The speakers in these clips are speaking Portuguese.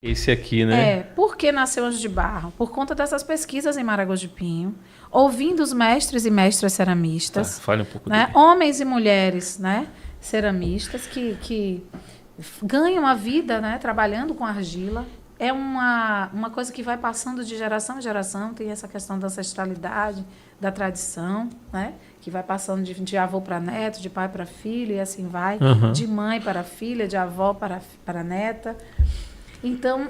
Esse aqui, né? Por que nasceu Anjo de Barro? Por conta dessas pesquisas em Maragogi de Pinho, ouvindo os mestres e mestras ceramistas, Tá, fale um pouco né? dele. Homens e mulheres, né? Ceramistas que ganham a vida, né? Trabalhando com argila. É uma coisa que vai passando de geração em geração, tem essa questão da ancestralidade, da tradição, né? Que vai passando de avô para neto, de pai para filho, e assim vai, Uhum. de mãe para filha, de avó para neta. Então,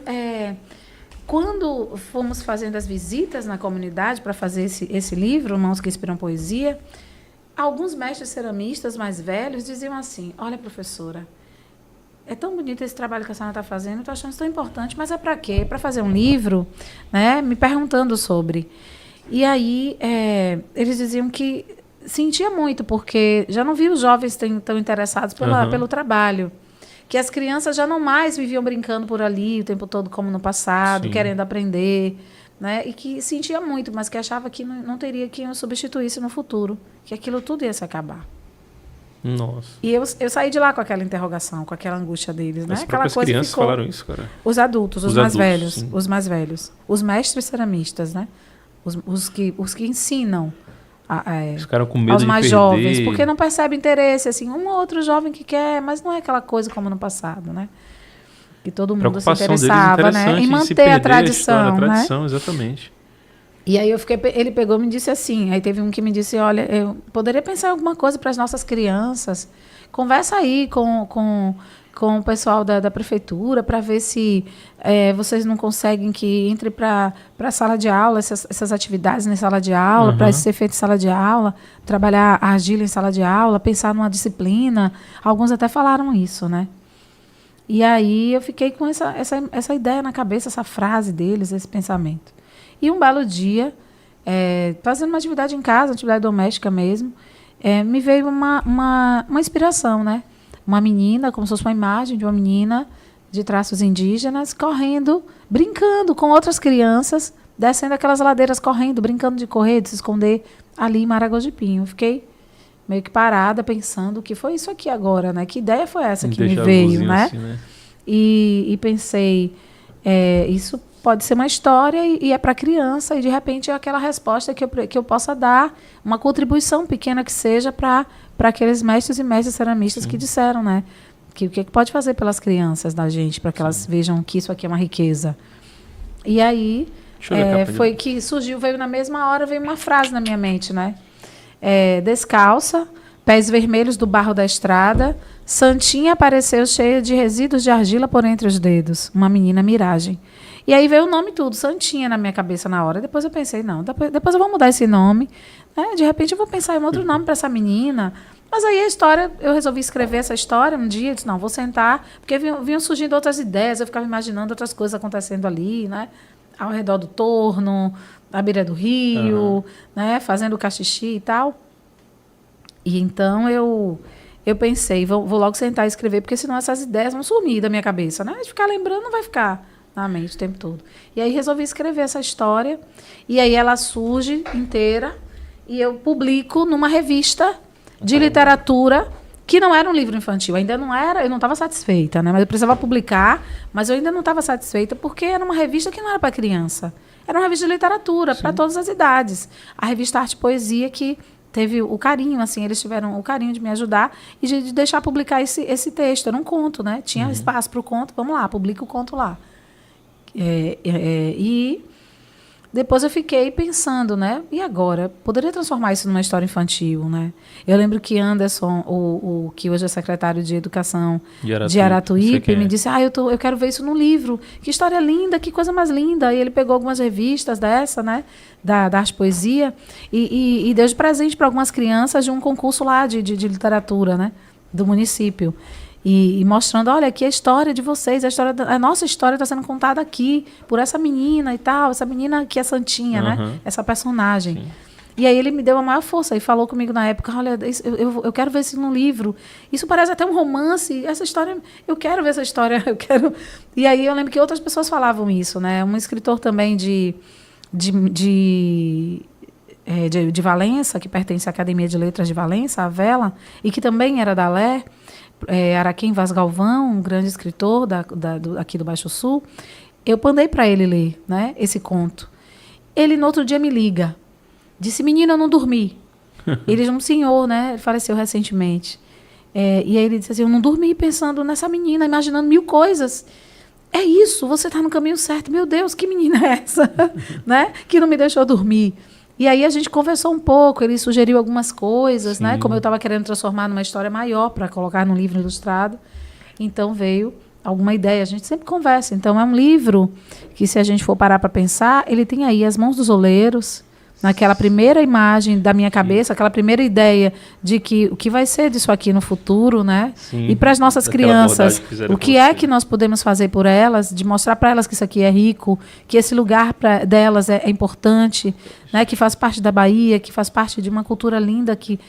quando fomos fazendo as visitas na comunidade para fazer esse livro, Mãos que Inspiram Poesia, alguns mestres ceramistas mais velhos diziam assim: olha, professora, é tão bonito esse trabalho que a senhora está fazendo, estou achando isso tão importante, mas é para quê? Para fazer um livro? Né? Me perguntando sobre. E aí, eles diziam que sentia muito, porque já não via os jovens tão interessados pelo trabalho. Que as crianças já não mais viviam brincando por ali o tempo todo, como no passado, Sim. querendo aprender. Né? E que sentia muito, mas que achava que não teria quem o substituísse no futuro. Que aquilo tudo ia se acabar. Nossa. E eu saí de lá com aquela interrogação, com aquela angústia deles. Né? As Aquela próprias coisa crianças ficou. falaram isso, cara? Os adultos, os Os mais adultos, velhos. sim. Os mais velhos. Os mestres ceramistas, né? Os que ensinam Eles ficaram com medo aos de mais perder. jovens, porque não percebe interesse, assim, um ou outro jovem que quer, mas não é aquela coisa como no passado, né? Que todo mundo se interessava, né? Em manter a tradição, a né? tradição, exatamente. E aí ele pegou e me disse assim, aí teve um que me disse, olha, eu poderia pensar em alguma coisa para as nossas crianças, conversa aí com o pessoal da prefeitura para ver se vocês não conseguem que entre para a sala de aula, essas atividades na sala de aula, para ser feito em sala de aula, trabalhar a argila em sala de aula, pensar numa disciplina. Alguns até falaram isso, né? E aí eu fiquei com essa ideia na cabeça, essa frase deles, esse pensamento. E um belo dia, fazendo uma atividade em casa, uma atividade doméstica mesmo, me veio uma inspiração, né? Uma menina, como se fosse uma imagem de uma menina de traços indígenas, correndo, brincando com outras crianças, descendo aquelas ladeiras correndo, brincando de correr, de se esconder ali em Maragogi de Pinho. Eu fiquei meio que parada, pensando o que foi isso aqui agora, né? Que ideia foi essa que me veio, né? Assim, né? E pensei, isso pode ser uma história e é para criança, e de repente é aquela resposta que eu possa dar, uma contribuição pequena que seja para aqueles mestres e mestres ceramistas que disseram, né? Que o que pode fazer pelas crianças da gente, para que elas vejam que isso aqui é uma riqueza. E aí foi que surgiu, veio na mesma hora, veio uma frase na minha mente, né? Descalça, pés vermelhos do barro da estrada, Santinha apareceu cheia de resíduos de argila por entre os dedos, uma menina miragem. E aí veio o nome tudo, Santinha, na minha cabeça na hora. Depois eu pensei, não, depois eu vou mudar esse nome. Né? De repente eu vou pensar em outro nome para essa menina. Mas aí a história, eu resolvi escrever essa história um dia, disse, não, vou sentar, porque vinham surgindo outras ideias, eu ficava imaginando outras coisas acontecendo ali, né? Ao redor do torno, à beira do rio, né? Fazendo o cachixi e tal. E então eu pensei, vou logo sentar e escrever, porque senão essas ideias vão sumir da minha cabeça, né? De ficar lembrando não vai ficar na mente o tempo todo. E aí resolvi escrever essa história, e aí ela surge inteira, e eu publico numa revista de literatura, que não era um livro infantil, ainda não era, eu não estava satisfeita, né? Mas eu precisava publicar, mas eu ainda não estava satisfeita, porque era uma revista que não era para criança. Era uma revista de literatura, para todas as idades. A revista Arte e Poesia, que teve o carinho, assim, eles tiveram o carinho de me ajudar e de deixar publicar esse texto. Era um conto, né? Tinha espaço para o conto, vamos lá, publica o conto lá. E depois eu fiquei pensando, né? E agora? Poderia transformar isso numa história infantil, né? Eu lembro que Anderson, o que hoje é secretário de Educação de Aratuípe, me disse, eu quero ver isso no livro. Que história linda, que coisa mais linda. E ele pegou algumas revistas dessa, né? Da Arte e Poesia, e deu de presente para algumas crianças de um concurso lá de literatura, né? Do município. E mostrando, olha, aqui a história de vocês, a nossa história está sendo contada aqui por essa menina e tal, essa menina que é Santinha, né? Essa personagem. Sim. E aí ele me deu a maior força e falou comigo na época, olha, eu quero ver isso no livro. Isso parece até um romance, essa história, eu quero ver essa história, eu quero... E aí eu lembro que outras pessoas falavam isso, né? Um escritor também de Valença, que pertence à Academia de Letras de Valença, a Vela, e que também era da LER, Araquém Vaz Galvão, um grande escritor aqui do Baixo Sul. Eu mandei para ele ler, né, esse conto. Ele, no outro dia, me liga. Disse, menina, eu não dormi. Ele é um senhor, né? Ele faleceu recentemente. E aí ele disse assim, eu não dormi pensando nessa menina, imaginando 1000 coisas. É isso, você está no caminho certo. Meu Deus, que menina é essa? Né? Que não me deixou dormir. E aí a gente conversou um pouco, ele sugeriu algumas coisas, né? Como eu estava querendo transformar numa história maior para colocar num livro ilustrado. Então veio alguma ideia, a gente sempre conversa. Então é um livro que, se a gente for parar para pensar, ele tem aí As Mãos dos Oleiros, naquela primeira imagem da minha cabeça, aquela primeira ideia de que o que vai ser disso aqui no futuro, né? Sim, e para as nossas crianças, o que é que nós podemos fazer por elas, de mostrar para elas que isso aqui é rico, que esse lugar delas é importante, né? Que faz parte da Bahia, que faz parte de uma cultura linda que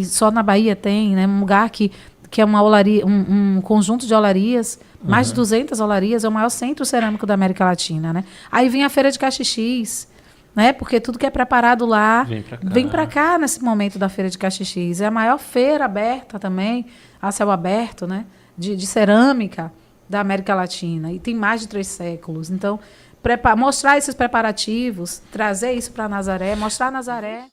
só na Bahia tem, né? Um lugar que é uma olaria, um conjunto de olarias, mais de 200 olarias, é o maior centro cerâmico da América Latina, né? Aí vem a Feira de Caxixis, né? Porque tudo que é preparado lá vem para cá nesse momento da Feira de Caxixis. É a maior feira aberta também, a céu aberto, né? de cerâmica da América Latina. E tem mais de 3 séculos. Então, mostrar esses preparativos, trazer isso para Nazaré, mostrar Nazaré.